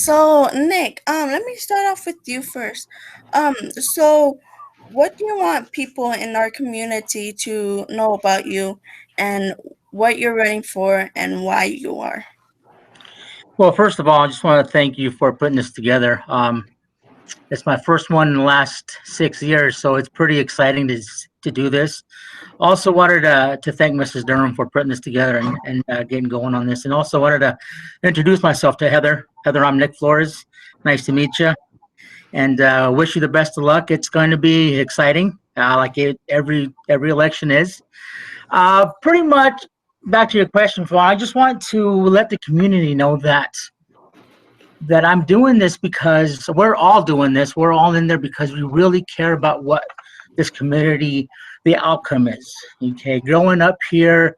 So Nick, let me start off with you first. So what do you want people in our community to know about you and what you're running for and why you are? Well, first of all, I just want to thank you for putting this together. It's my first one in the last 6 years, so it's pretty exciting to do this. Also wanted to thank Mrs. Durham for putting this together and getting going on this, and also wanted to introduce myself to Heather. Heather, I'm Nick Flores. Nice to meet you, and wish you the best of luck. It's going to be exciting, every election is. Pretty much back to your question, Fawn. I just want to let the community know that I'm doing this because we're all doing this. We're all in there because we really care about what this community, the outcome is. Okay, growing up here,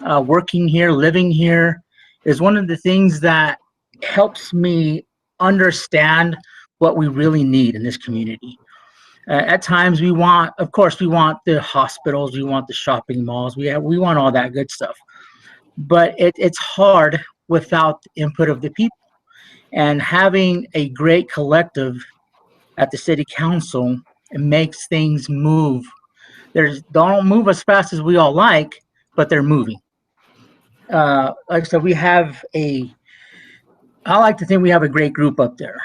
working here, living here is one of the things that helps me understand what we really need in this community. At times, of course, we want the hospitals, we want the shopping malls, we want all that good stuff. But it's hard without the input of the people. And having a great collective at the city council, it makes things move. They don't move as fast as we all like, but they're moving. Like I said, I like to think we have a great group up there.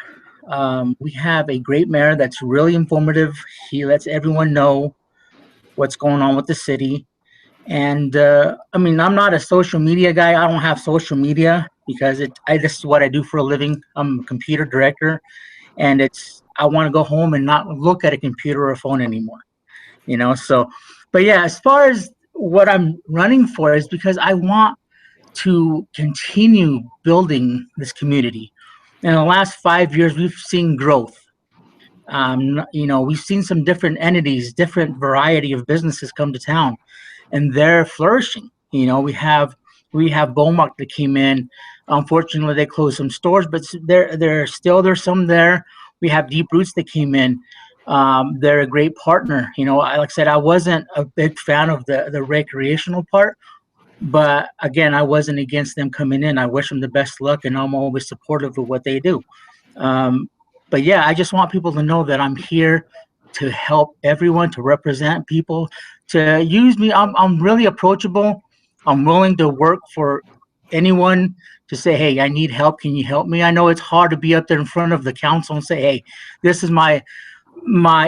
We have a great mayor that's really informative. He lets everyone know what's going on with the city. And I mean, I'm not a social media guy. I don't have social media because this is what I do for a living. I'm a computer director, and I want to go home and not look at a computer or a phone anymore. So, but yeah, as far as what I'm running for is because I want to continue building this community. In the last 5 years, we've seen growth. We've seen some different entities, different variety of businesses come to town, and they're flourishing. We have Beaumont that came in. Unfortunately, they closed some stores, but there's some there. We have Deep Roots that came in. They're a great partner. Like I said, I wasn't a big fan of the recreational part, but again, I wasn't against them coming in. I wish them the best luck, and I'm always supportive of what they do. Um, but yeah, I just want people to know that I'm here to help everyone, to represent people, to use me. I'm really approachable. I'm willing to work for anyone to say, hey, I need help. Can you help me? I know it's hard to be up there in front of the council and say, hey, this is my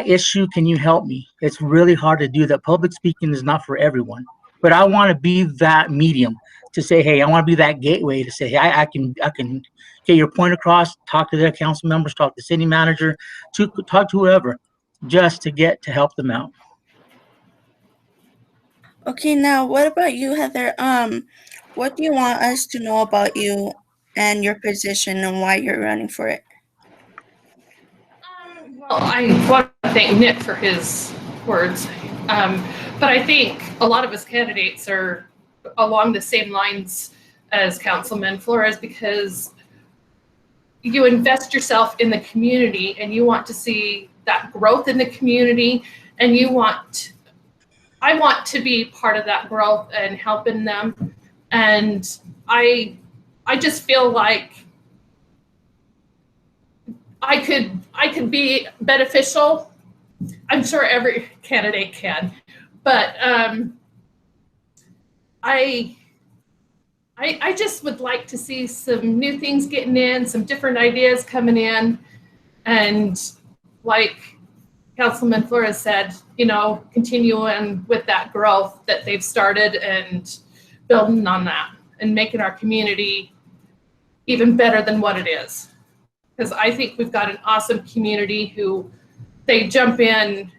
issue. Can you help me? It's really hard to do that. Public speaking is not for everyone, but I want to be that medium to say, hey, I want to be that gateway to say, hey, I can get your point across, talk to their council members, talk to the city manager, to talk to whoever, just to get to help them out. Okay, now what about you, Heather? What do you want us to know about you and your position and why you're running for it? Well, I want to thank Nick for his words, but I think a lot of his candidates are along the same lines as Councilman Flores because you invest yourself in the community and you want to see that growth in the community, and I want to be part of that growth and helping them, and I just feel like I could be beneficial. I'm sure every candidate can, but I just would like to see some new things getting in, some different ideas coming in, and like Councilman Flores said, continuing with that growth that they've started and building on that and making our community even better than what it is. Because I think we've got an awesome community who they jump in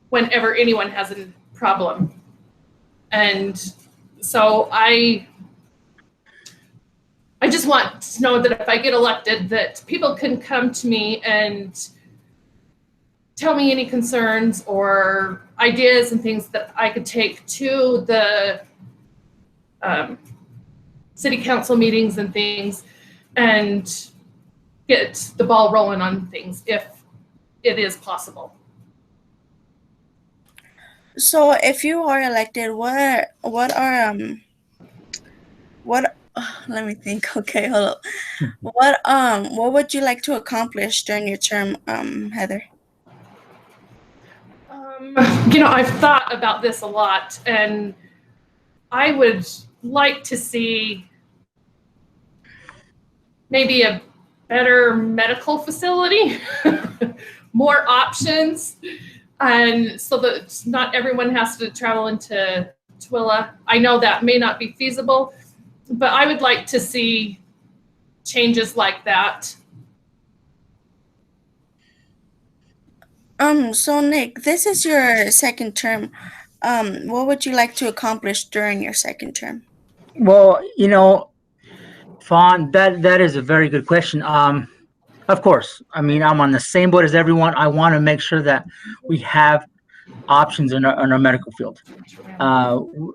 whenever anyone has a problem. And so I just want to know that if I get elected, that people can come to me and tell me any concerns or ideas and things that I could take to the city council meetings and things and get the ball rolling on things if it is possible. So if you are elected, what Let me think. Okay, hold up. What would you like to accomplish during your term, Heather? Um, I've thought about this a lot, and I would like to see maybe a better medical facility, more options, and so that not everyone has to travel into Twilla. I know that may not be feasible, but I would like to see changes like that. So Nick, this is your second term. What would you like to accomplish during your second term? Well, Fawn, that is a very good question. Of course, I mean, I'm on the same boat as everyone. I want to make sure that we have options in our medical field.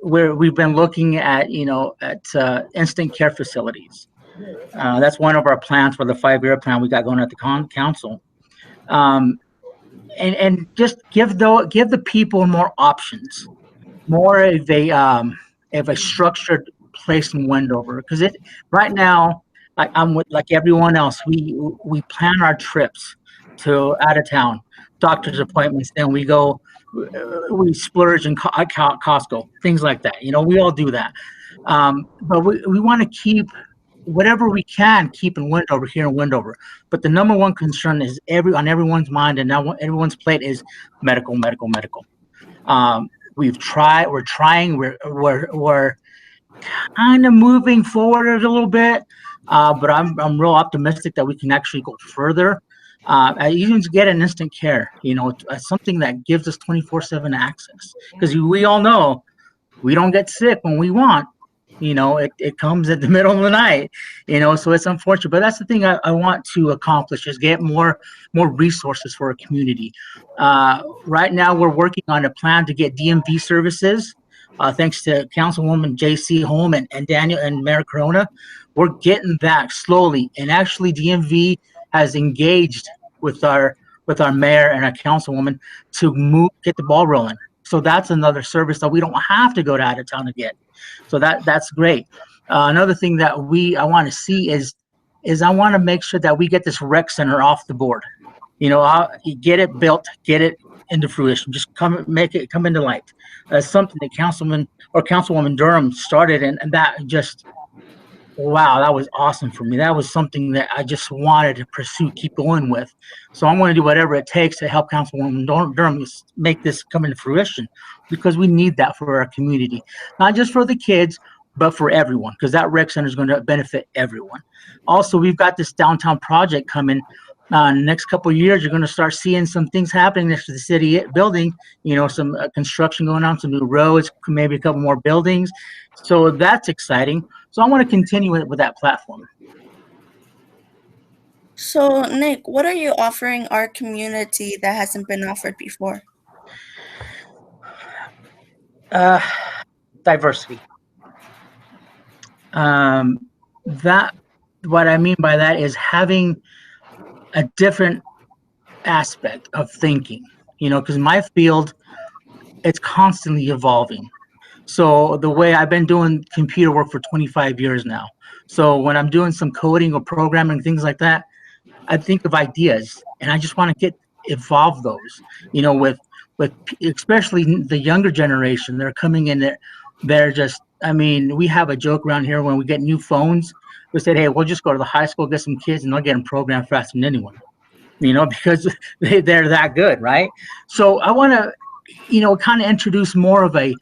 We've been looking at instant care facilities. That's one of our plans for the 5-year plan we got going at the council. Um, and just give the people more options, more of a structured place in Wendover, because it right now, like I'm with like everyone else, we plan our trips to out of town, doctor's appointments, then we splurge in Costco, things like that. We all do that, but we want to keep whatever we can keep in Wendover, here in Wendover. But the number one concern is on everyone's mind and now everyone's plate is medical, medical, medical. We've tried. We're trying. We're kind of moving forward a little bit, but I'm real optimistic that we can actually go further. Even to get an instant care, something that gives us 24/7 access, because we all know we don't get sick when we want. It comes at the middle of the night. So it's unfortunate, but that's the thing I want to accomplish, is get more resources for our community. Right now we're working on a plan to get DMV services, thanks to Councilwoman JC Holm and Daniel and Mayor Corona. We're getting that slowly, and actually DMV has engaged with our mayor and our councilwoman to get the ball rolling. So that's another service that we don't have to go to out of town to get. So that's great. Another thing that I want to see is I want to make sure that we get this rec center off the board. I'll get it built, get it into fruition, just come into light. Something that Councilwoman Durham started, and that just, wow, that was awesome for me. That was something that I just wanted to pursue, keep going with. So I'm going to do whatever it takes to help Councilwoman Durham make this come into fruition, because we need that for our community, not just for the kids, but for everyone, because that rec center is going to benefit everyone. Also, we've got this downtown project coming. In the next couple of years, you're going to start seeing some things happening next to the city building. Some construction going on, some new roads, maybe a couple more buildings. So that's exciting. So I want to continue with that platform. So Nick, what are you offering our community that hasn't been offered before? Diversity. That what I mean by that is having a different aspect of thinking. Because my field, it's constantly evolving. So the way I've been doing computer work for 25 years now. So when I'm doing some coding or programming, things like that, I think of ideas, and I just want to evolve those, with especially the younger generation. They're coming in there. They're just, I mean, we have a joke around here when we get new phones. We said, hey, we'll just go to the high school, get some kids, and they'll get them programmed faster than anyone, because they're that good, right? So I want to, kind of introduce more of a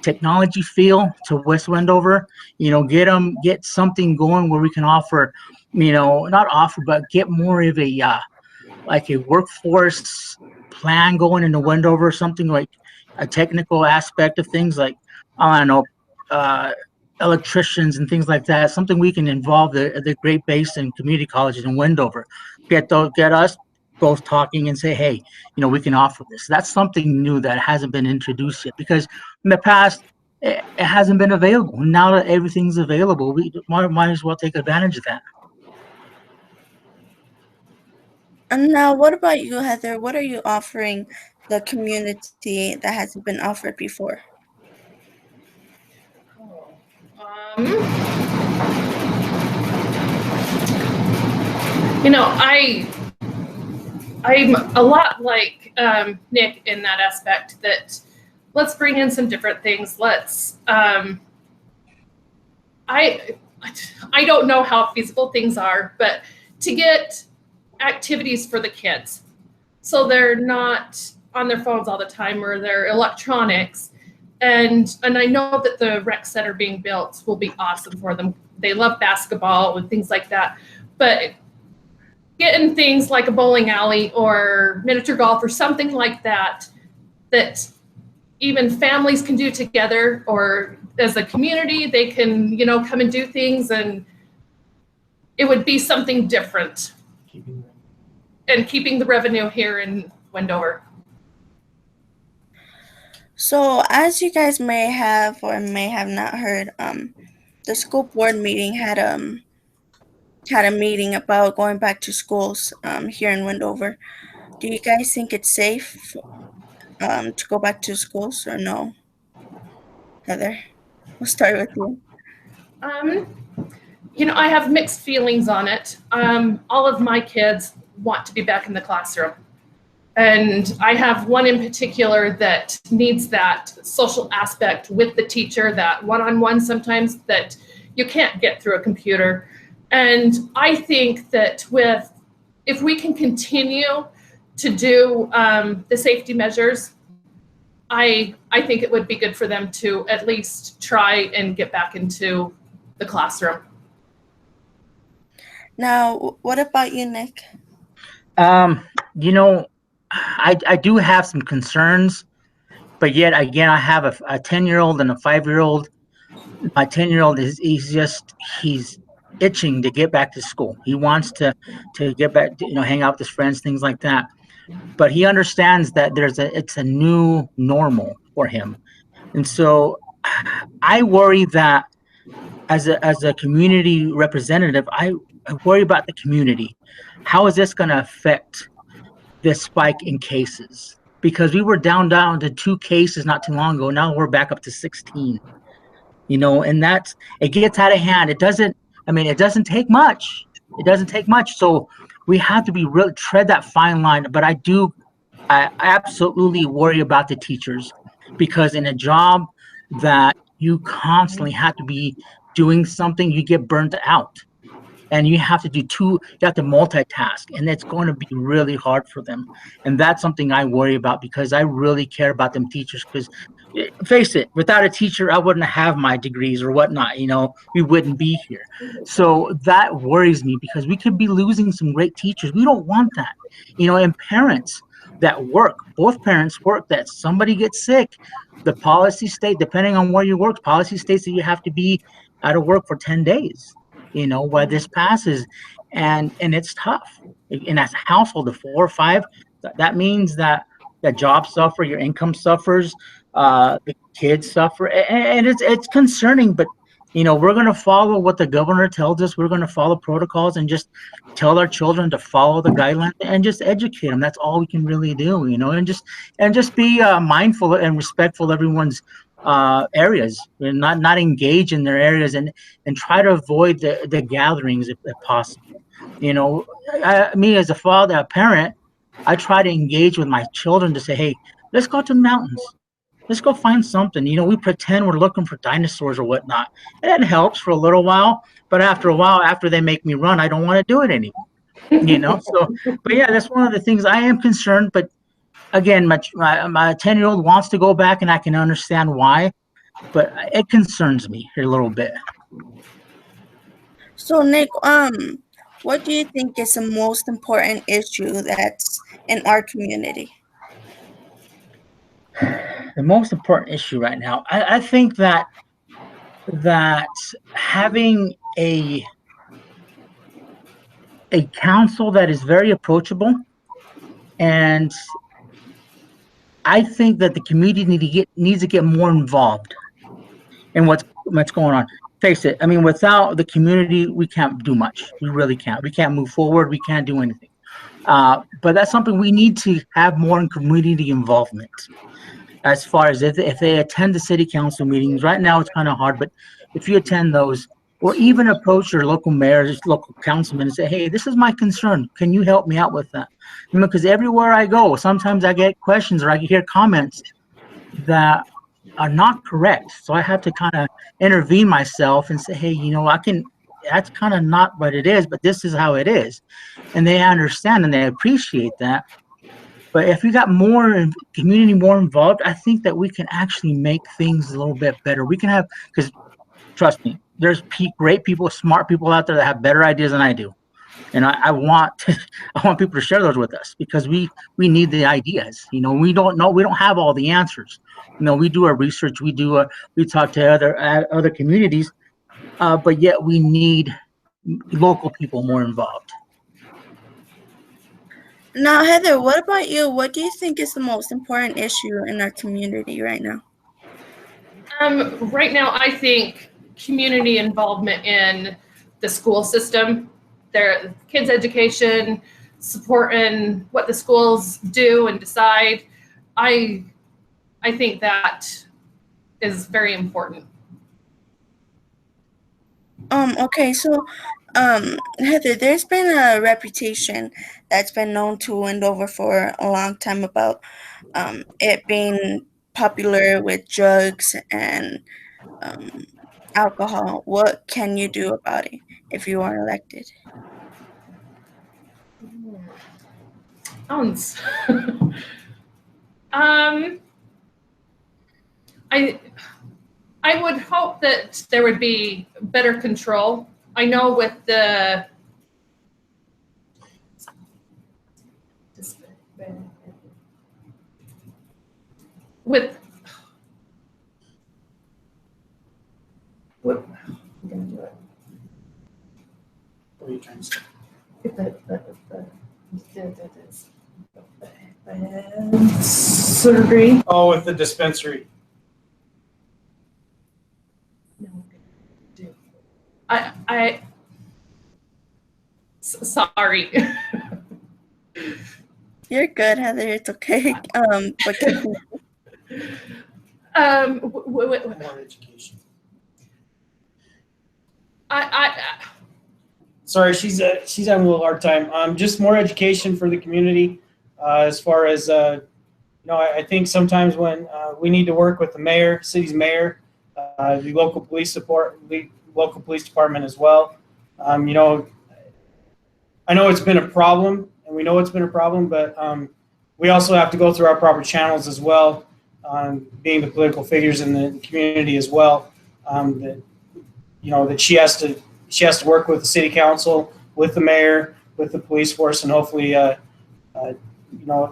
technology feel to West Wendover. Get something going where we can offer, not offer, but get more of a like a workforce plan going into Wendover, something like a technical aspect of things, like, I don't know, uh, electricians and things like that. Something we can involve the Great Basin community colleges in Wendover. Get us both talking and say, hey, we can offer this. That's something new that hasn't been introduced yet, because in the past it hasn't been available. Now that everything's available, we might as well take advantage of that. And now, what about you, Heather? What are you offering the community that hasn't been offered before? Um, I'm a lot like Nick in that aspect, that let's bring in some different things. I don't know how feasible things are, but to get activities for the kids so they're not on their phones all the time or their electronics. And I know that the rec center being built will be awesome for them. They love basketball and things like that. But getting things like a bowling alley or miniature golf or something like that, that even families can do together, or as a community, they can, come and do things, and it would be something different. And keeping the revenue here in Wendover. So, as you guys may have or may have not heard, the school board meeting had a meeting about going back to schools here in Wendover. Do you guys think it's safe to go back to schools or no? Heather, we'll start with you. I have mixed feelings on it. All of my kids want to be back in the classroom. And I have one in particular that needs that social aspect with the teacher, that one-on-one sometimes that you can't get through a computer. And I think that if we can continue to do the safety measures, I think it would be good for them to at least try and get back into the classroom. Now, what about you, Nick? I do have some concerns, but yet again, I have a 10-year-old and a 5-year-old. My 10-year-old he's itching to get back to school. He wants to get back, hang out with his friends, things like that. But he understands that it's a new normal for him. And so I worry that as a community representative, I worry about the community. How is this going to affect this spike in cases? Because we were down to 2 cases not too long ago. Now we're back up to 16. And it gets out of hand. It doesn't take much. It doesn't take much. So we have to be really tread that fine line. But I absolutely worry about the teachers, because in a job that you constantly have to be doing something, you get burnt out. And you have to multitask, and it's going to be really hard for them. And that's something I worry about, because I really care about them teachers. Because face it, without a teacher, I wouldn't have my degrees or whatnot. We wouldn't be here. So that worries me, because we could be losing some great teachers. We don't want that. And parents that work, both parents work, that somebody gets sick, the policy state, depending on where you work, policy states that you have to be out of work for 10 days. While this passes, and it's tough. And as a household of 4 or 5, that means that the job suffer, your income suffers, the kids suffer, and it's concerning. But we're going to follow what the governor tells us. We're going to follow protocols and just tell our children to follow the guidelines and just educate them. That's all we can really do, and just be mindful and respectful of everyone's areas, and not engage in their areas, and try to avoid the gatherings if possible. Me as a father, a parent, I try to engage with my children to say, hey, let's go to the mountains. Let's go find something. We pretend we're looking for dinosaurs or whatnot. And it helps for a little while, but after a while, after they make me run, I don't want to do it anymore. So, but yeah, that's one of the things I am concerned. But again, my 10-year-old wants to go back, and I can understand why, but it concerns me a little bit. So, Nick, what do you think is the most important issue that's in our community? The most important issue right now, I think that having a council that is very approachable, and I think that the community needs to get more involved in what's going on. Face it, without the community, we can't do much. We really can't. We can't move forward. We can't do anything. But that's something we need to have more in community involvement. As far as if they attend the city council meetings, right now it's kind of hard, but if you attend those, or even approach your local mayor, just local councilman, and say, "Hey, this is my concern. Can you help me out with that?" Because everywhere I go, sometimes I get questions or I hear comments that are not correct. So I have to kind of intervene myself and say, "Hey, I can. That's kind of not what it is, but this is how it is," and they understand and they appreciate that. But if we got more community more involved, I think that we can actually make things a little bit better. We can have, because trust me, there's great people, smart people out there that have better ideas than I do, and I want I want people to share those with us because we need the ideas. We don't know, we don't have all the answers. We do our research, we talk to other communities, but yet we need local people more involved. Now, Heather, what about you? What do you think is the most important issue in our community right now? Right now, I think community involvement in the school system, their kids' education, supporting what the schools do and decide. I think that is very important. Okay, so, Heather, there's been a reputation that's been known to Wendover for a long time about it being popular with drugs and um, alcohol. What can you do about it if you are elected? Sounds. um, I I would hope that there would be better control. I know with the with what I'm gonna do it. What are you trying to say? Surgery. Oh, with the dispensary. Sorry. You're good, Heather. It's okay. But continue. More education. Sorry, she's having a little hard time. Just more education for the community, as far as I think sometimes when we need to work with the mayor, city's mayor, the local police support, the local police department as well. I know it's been a problem, and we know it's been a problem, but we also have to go through our proper channels as well, being the political figures in the community as well. That she has to work with the city council, with the mayor, with the police force, and hopefully, at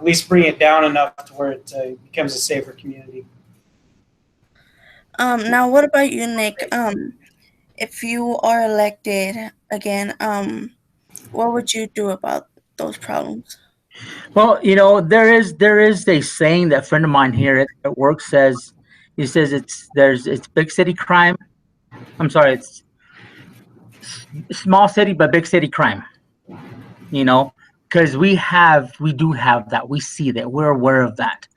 least bring it down enough to where it becomes a safer community. Now what about you, Nick? If you are elected again, what would you do about those problems? Well, there is a saying that a friend of mine here at work says. He says it's big city crime. I'm sorry, it's small city but big city crime. Because we do have that. We see that. We're aware of that.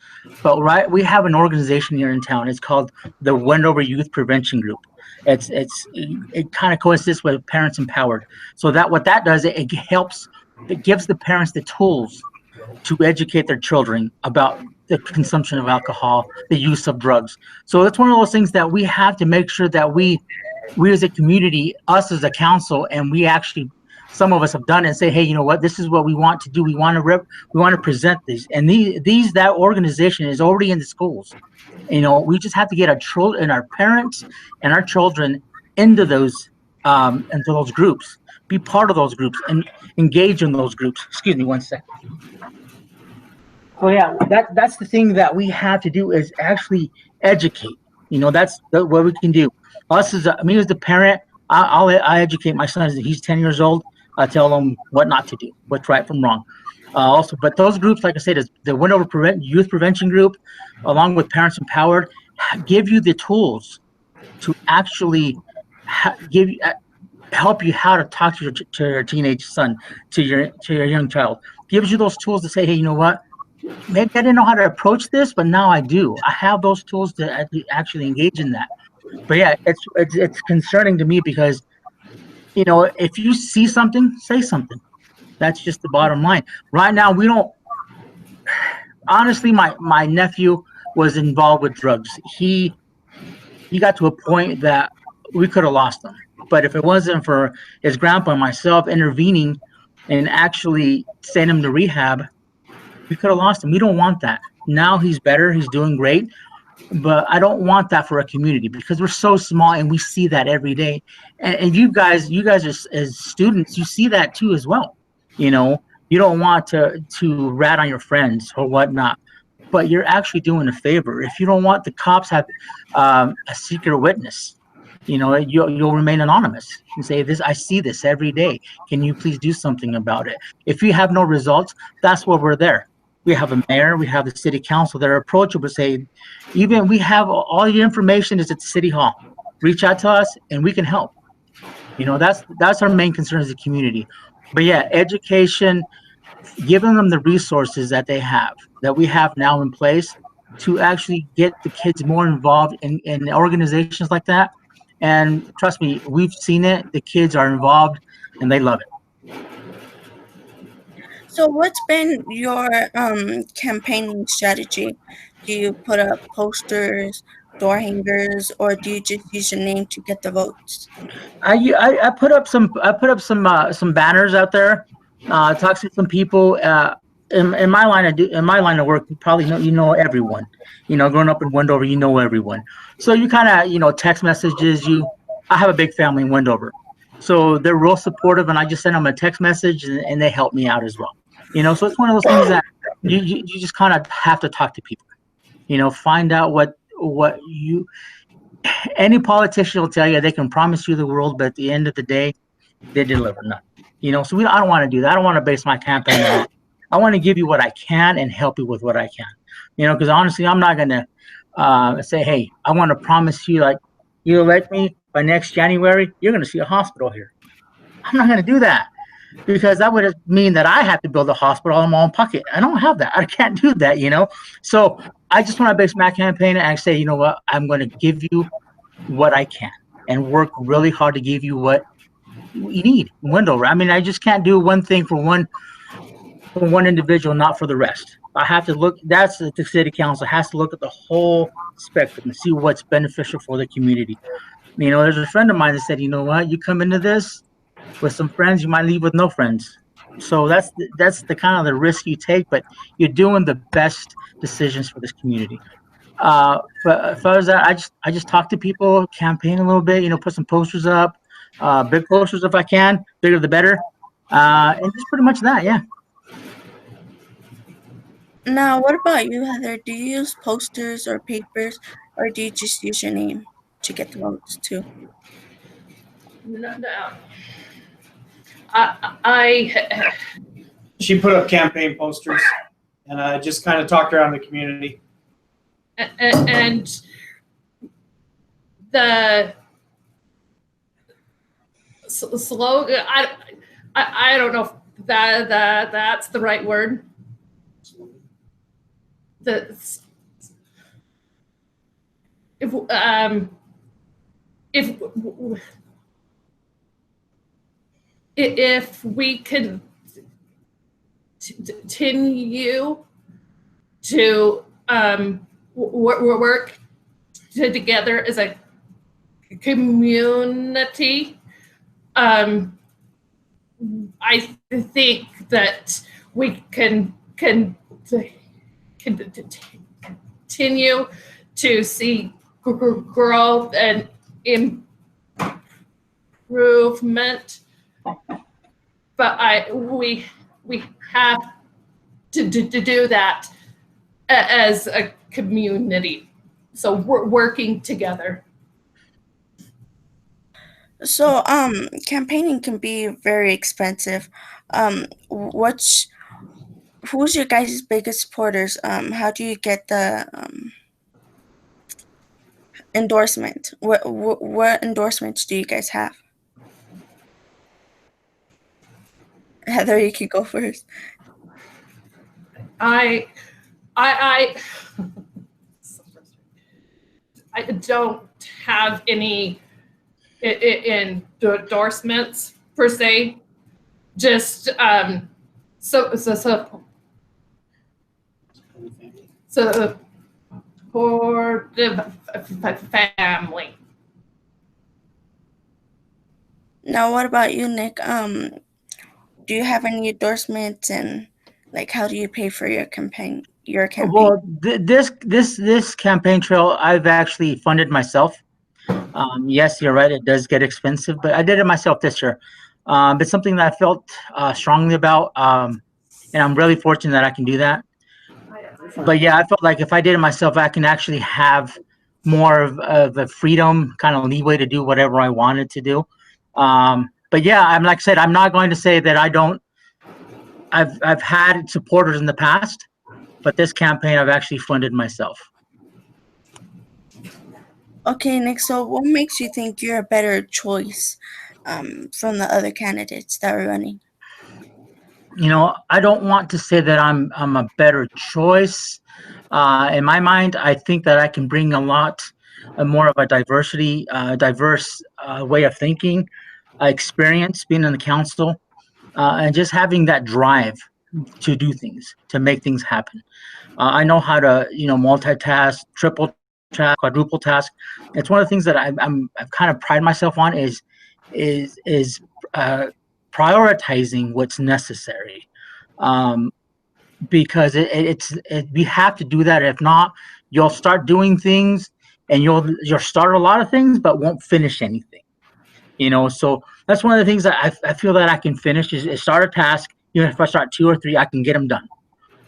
But we have an organization here in town. It's called the Wendover Youth Prevention Group. It kind of coincides with Parents Empowered. So that what that does, it helps. It gives the parents the tools to educate their children about the consumption of alcohol, the use of drugs. So it's one of those things that we have to make sure that we as a community, us as a council, and we actually, some of us have done it and say, hey, you know what, this is what we want to do. We want to present these, and that organization is already in the schools. We just have to get our parents and our children into those groups, be part of those groups, and engage in those groups. Excuse me, one second. So yeah, that's the thing that we have to do is actually educate. That's what we can do. Us me as the parent, I educate my son. He's 10 years old. I tell him what not to do, what's right from wrong. Also, but those groups, like I said, is the Wendover Youth Prevention Group, along with Parents Empowered, give you the tools to actually help you how to talk to your teenage son, to your young child. Gives you those tools to say, hey, you know what? Maybe I didn't know how to approach this, but now I do. I have those tools to actually engage in that. But yeah, it's concerning to me because if you see something, say something. That's just the bottom line. Right now, we don't. Honestly, my nephew was involved with drugs. He got to a point that we could have lost him. But if it wasn't for his grandpa and myself intervening and actually sending him to rehab, we could have lost him. We don't want that. Now he's better. He's doing great. But I don't want that for a community because we're so small and we see that every day. And you guys as students, you see that too as well. You know, you don't want to rat on your friends or whatnot, but you're actually doing a favor. If you don't want the cops have a secret witness, you'll remain anonymous and say this. I see this every day. Can you please do something about it? If you have no results, that's why we're there. We have a mayor, we have the city council that are approachable. Say, even we have all your information is at the city hall. Reach out to us and we can help. That's our main concern as a community. But yeah, education, giving them the resources that we have now in place to actually get the kids more involved in organizations like that. And trust me, we've seen it. The kids are involved and they love it. So, what's been your campaigning strategy? Do you put up posters, door hangers, or do you just use your name to get the votes? I put up some banners out there. Talked to some people. In my line of work, you probably know everyone. Growing up in Wendover, you know everyone. So you kind of text messages. I have a big family in Wendover, so they're real supportive, and I just send them a text message, and they help me out as well. So it's one of those things that you just kind of have to talk to people. Find out what you any politician will tell you. They can promise you the world, but at the end of the day, they deliver none. So I don't want to do that. I don't want to base my campaign on that. I want to give you what I can and help you with what I can. Because honestly, I'm not gonna say, hey, I want to promise you, like, you elect me by next January, you're gonna see a hospital here. I'm not gonna do that because that would mean that I have to build a hospital out of my own pocket. I don't have that. I can't do that. So I just want to base my campaign and say, you know what, I'm going to give you what I can and work really hard to give you what you need. Window. I mean, I just can't do one thing for one individual, not for the rest. I have to look. That's the city council has to look at the whole spectrum and see what's beneficial for the community. There's a friend of mine that said, you know what, you come into this with some friends, you might leave with no friends. So that's the kind of the risk you take, but you're doing the best decisions for this community. But as far as that, I just talk to people, campaign a little bit, put some posters up, big posters if I can, bigger the better, and just pretty much that, yeah. Now, what about you, Heather? Do you use posters or papers, or do you just use your name to get the votes too? No, no. I She put up campaign posters and just kind of talked around the community. and the slogan. I don't know if that's the right word. The if we could continue to work together as a community, I think that we can continue to see growth and improvement. But we have to do that as a community. So we're working together. So, campaigning can be very expensive. Who's your guys' biggest supporters? How do you get the endorsement? What endorsements do you guys have? Heather, you can go first. I I don't have any in endorsements per se, just supportive family. Now, what about you, Nick? Do you have any endorsements, and like how do you pay for your campaign? Well, this campaign trail I've actually funded myself. Yes, you're right. It does get expensive, but I did it myself this year. It's something that I felt strongly about, and I'm really fortunate that I can do that. But yeah, I felt like if I did it myself, I can actually have more of a freedom, kind of leeway to do whatever I wanted to do. But yeah, I'm like I said, I'm not going to say that I don't. I've had supporters in the past, but this campaign I've actually funded myself. Okay, Nick. So, what makes you think you're a better choice from the other candidates that are running? I don't want to say that I'm a better choice. In my mind, I think that I can bring a lot more of a diverse way of thinking, experience being in the council, and just having that drive to do things, to make things happen. I know how to, multitask, triple task, quadruple task. It's one of the things that I've kind of pride myself on is uh, prioritizing what's necessary, um, because we have to do that. If not, you'll start doing things and you'll start a lot of things but won't finish anything. So that's one of the things that I feel that I can finish is start a task. If I start 2 or 3, I can get them done.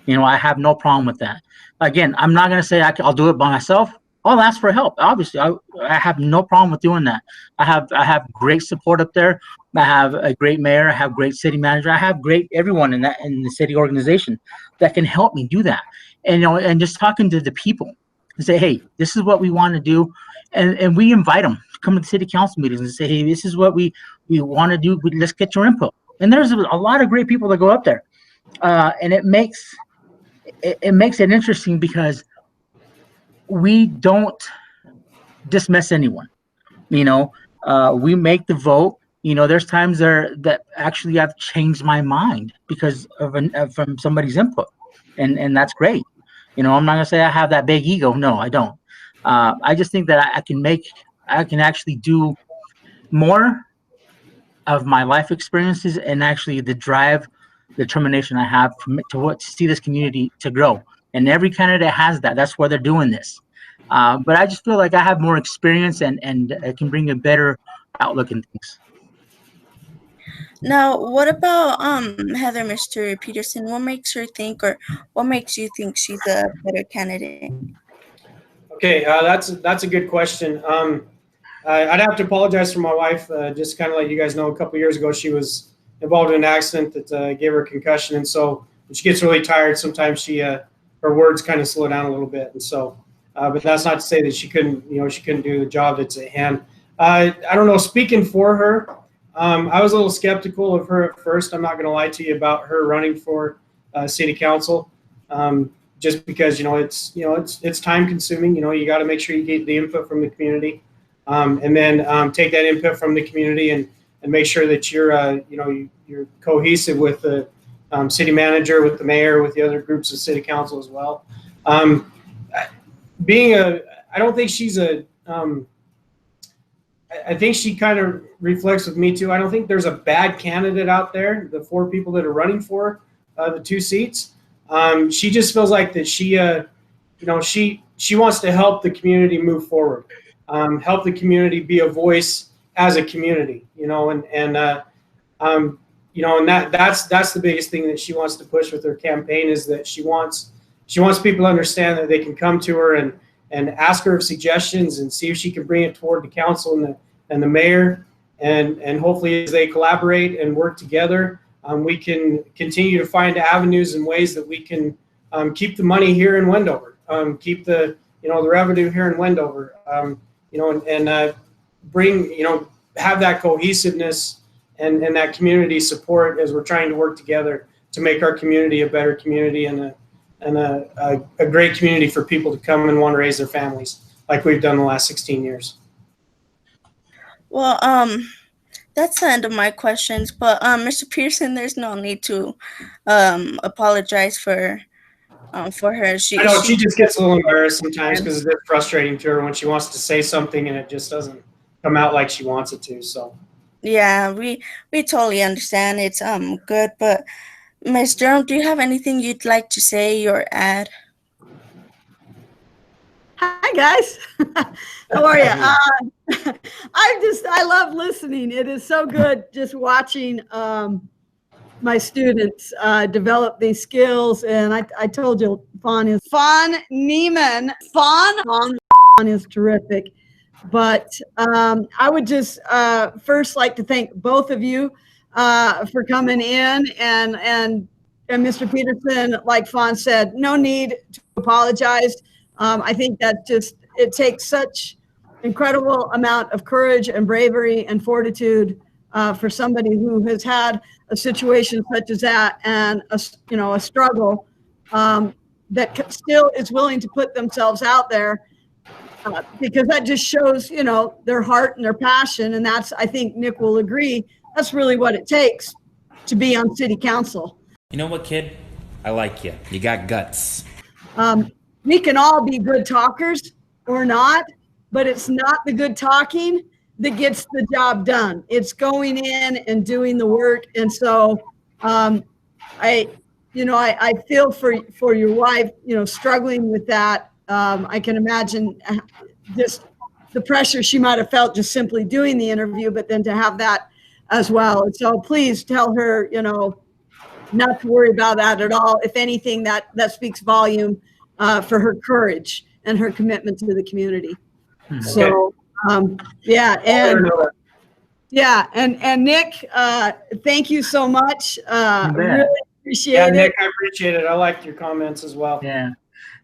I have no problem with that. Again, I'm not going to say I'll do it by myself. I'll ask for help. Obviously, I have no problem with doing that. I have great support up there. I have a great mayor. I have great city manager. I have great everyone in the city organization that can help me do that. And just talking to the people and say, hey, this is what we want to do, and we invite them to come to the city council meetings and say, hey, this is what we want to do. Let's get your input. And there's a lot of great people that go up there, and it makes it interesting because we don't dismiss anyone. We make the vote. There's times there that actually I've changed my mind because from somebody's input, and that's great. I'm not gonna say I have that big ego. No, I don't. I just think that I can actually do more of my life experiences and actually the drive, determination I have to see this community to grow. And every candidate has that. That's why they're doing this. But I just feel like I have more experience and I can bring a better outlook in things. Now, what about Heather, Mr. Peterson? What makes her think, or what makes you think she's a better candidate? Okay, that's a good question. I'd have to apologize for my wife. Just kind of let you guys know, a couple years ago, she was involved in an accident that gave her a concussion, and so when she gets really tired, sometimes her words kind of slow down a little bit. And so, but that's not to say that she couldn't do the job that's at hand. I don't know. Speaking for her, I was a little skeptical of her at first. I'm not going to lie to you about her running for city council. Just because it's time consuming. You got to make sure you get the input from the community, and then take that input from the community and make sure that you're cohesive with the city manager, with the mayor, with the other groups of city council as well. I don't think she's I think she kind of reflects with me too. I don't think there's a bad candidate out there. The 4 people that are running for the 2 seats. She just feels like that she wants to help the community move forward, help the community be a voice as a community, and that's the biggest thing that she wants to push with her campaign, is that she wants people to understand that they can come to her and ask her suggestions and see if she can bring it toward the council and the mayor, and hopefully as they collaborate and work together, we can continue to find avenues and ways that we can keep the money here in Wendover, keep the revenue here in Wendover, and bring have that cohesiveness and that community support as we're trying to work together to make our community a better community and a great community for people to come and want to raise their families like we've done the last 16 years. Well, that's the end of my questions. But Mr. Pearson, there's no need to apologize for her. I She know she she just gets a little embarrassed sometimes because it's frustrating to her when she wants to say something and it just doesn't come out like she wants it to. So yeah, we totally understand. It's good, but Miss Durham, do you have anything you'd like to say or add? Hi guys, how are you? I love listening. It is so good just watching my students develop these skills. And I told you, Fawn Neaman. Fawn is terrific. But I would just first like to thank both of you for coming in and Mr. Peterson, like Fawn said, no need to apologize. I think that just it takes such incredible amount of courage and bravery and fortitude for somebody who has had a situation such as that and a struggle that still is willing to put themselves out there because that just shows their heart and their passion, and that's, I think Nick will agree, that's really what it takes to be on city council. You know what, kid? I like you. You got guts. We can all be good talkers or not, but it's not the good talking that gets the job done. It's going in and doing the work. And so I feel for your wife, struggling with that. I can imagine just the pressure she might have felt just simply doing the interview, but then to have that as well. And so please tell her, not to worry about that at all. If anything, that speaks volume for her courage and her commitment to the community. Okay. So, yeah. And Nick, thank you so much. Really appreciate it. Nick, I appreciate it. I liked your comments as well. Yeah.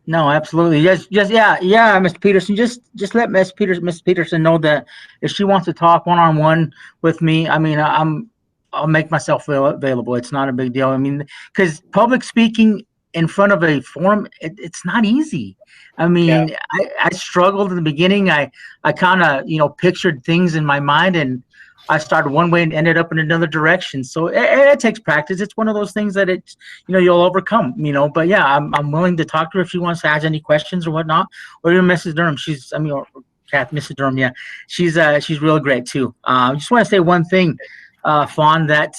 No, absolutely. Just yeah, Mr. Peterson. Just let Miss Peterson know that if she wants to talk one-on-one with me, I mean, I'll make myself available. It's not a big deal. I mean, because public speaking in front of a forum, it's not easy. I mean, I struggled in the beginning. I kind of pictured things in my mind, and I started one way and ended up in another direction. So it takes practice. It's one of those things that you'll overcome. But yeah, I'm willing to talk to her if she wants to ask any questions or whatnot. Or even Mrs. Durham. Mrs. Durham. Yeah, she's really great too. I just want to say one thing, Fawn, that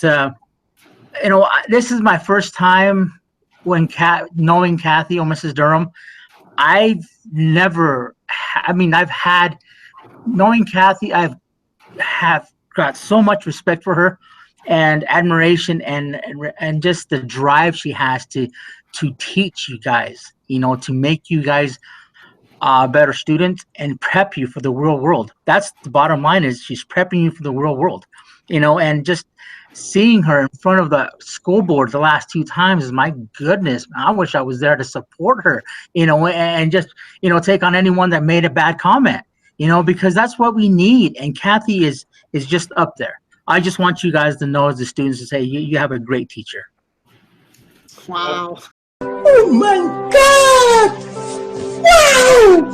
this is my first time knowing Kathy or Mrs. Durham. I've had knowing Kathy. I've got so much respect for her and admiration and just the drive she has to teach you guys, to make you guys better students and prep you for the real world. That's the bottom line, is she's prepping you for the real world, and just seeing her in front of the school board the last 2 times, my goodness, I wish I was there to support her, and just, take on anyone that made a bad comment, because that's what we need. And Kathy is just up there. I just want you guys to know, as the students, to say you have a great teacher. Wow. Oh my God! Wow!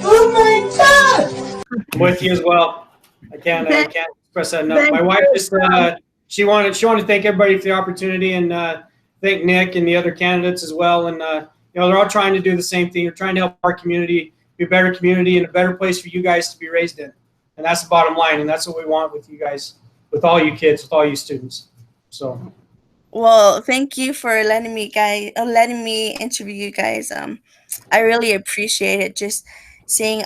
Oh my God! I'm with you as well. I can't express that enough. My wife just she wanted to thank everybody for the opportunity and thank Nick and the other candidates as well. And they're all trying to do the same thing. They're trying to help our community be a better community and a better place for you guys to be raised in. And that's the bottom line. And that's what we want with you guys, with all you kids, with all you students. So. Well, thank you for letting me interview you guys. I really appreciate it. Just seeing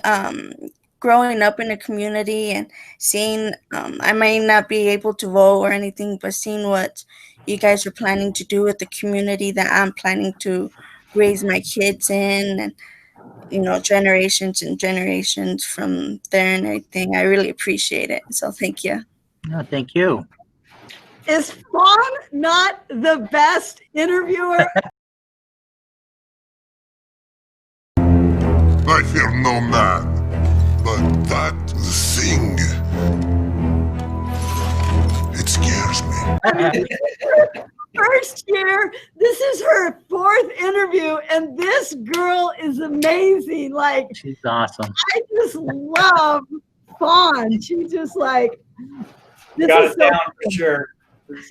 growing up in a community and seeing I might not be able to vote or anything, but seeing what you guys are planning to do with the community that I'm planning to raise my kids in, and generations and generations from there and everything. I really appreciate it. So thank you. No, thank you. Is Fawn not the best interviewer? I fear no man, but that thing, it scares me. First year, this is her 4th interview, and this girl is amazing. Like, she's awesome. I just love Fawn. She just like this Got is it so down for sure.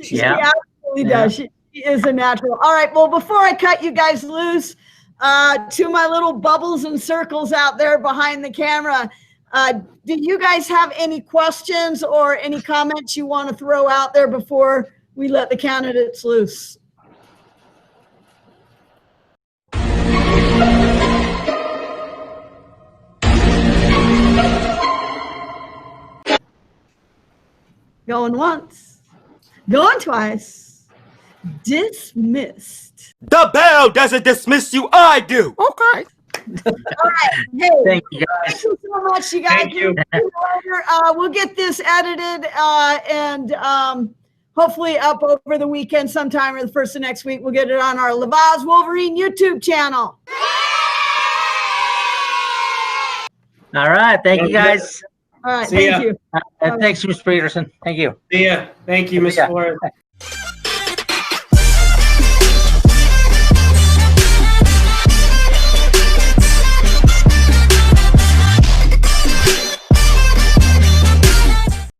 She Yeah. absolutely does. She is a natural. All right. Well, before I cut you guys loose, to my little bubbles and circles out there behind the camera, do you guys have any questions or any comments you want to throw out there before we let the candidates loose? Going once, going twice, dismissed. The bell doesn't dismiss you, I do. Okay. All right. Hey, Thank you, guys. thank you so much, you guys. Thank you. We'll get this edited and hopefully up over the weekend sometime or the first of next week. We'll get it on our Lavaz Wolverine YouTube channel. All right. Thank you, guys. All right. See ya. Thank you. Thanks, Ms. Peterson. Thank you. See ya. Thank you, Ms. Yeah. Flores.